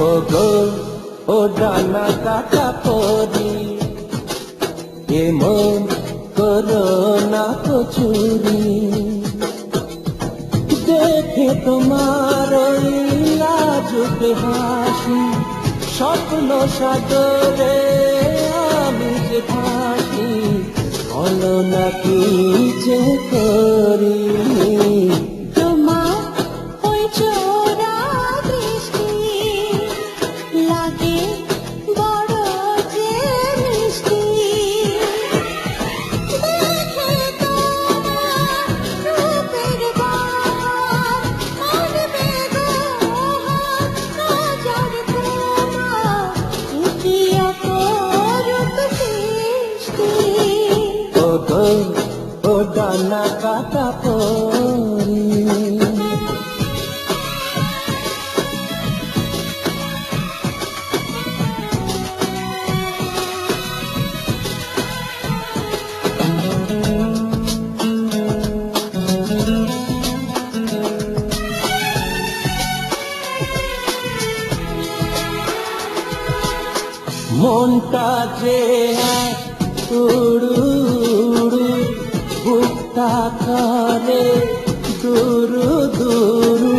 ও গো ও ডানা কাটা পরি এমন করো না তো চুরি দেখে তোমার ওই লাজুক হাসি স্বপ্ন সাগরে আমি যে ভাসি বলো না কি যে করি ও ডানা কাটা পরি মনটা যে উড়ু বুকটা করে দুরু দুরু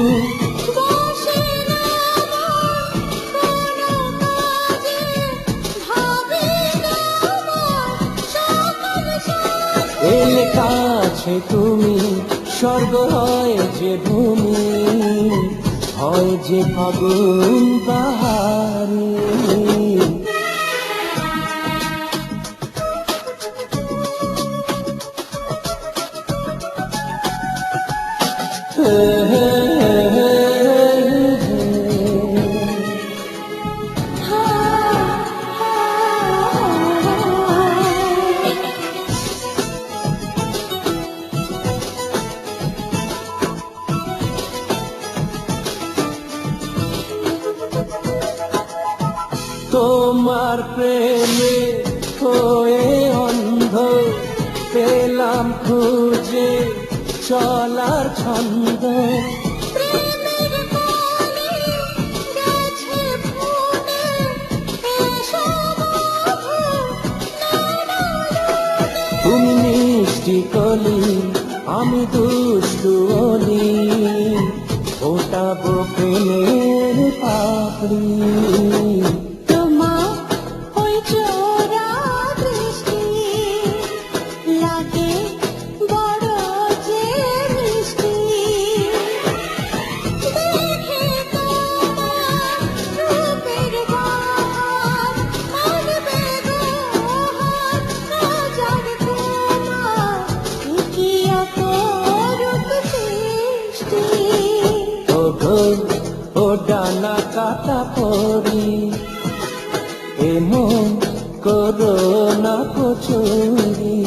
এলে কাছে তুমি স্বর্গ হয় যে ভূমি হয় যে ফাগুন বাহারি তোমার প্রেমে হয়ে অন্ধ পেলাম খুঁজে চলার ছন্দ তুমি মিষ্টি কলি আমি দুষ্টু অলি ফোটাবো প্রেমের পাপড়ি ও ডানা কাটা পরি এমন করো না কচুরি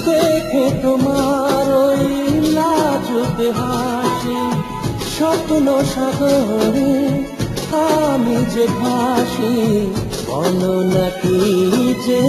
দেখে তোমার ওই লাজুক হাসি স্বপ্ন সাগরে আমি যে ভাসি বলো না কি যে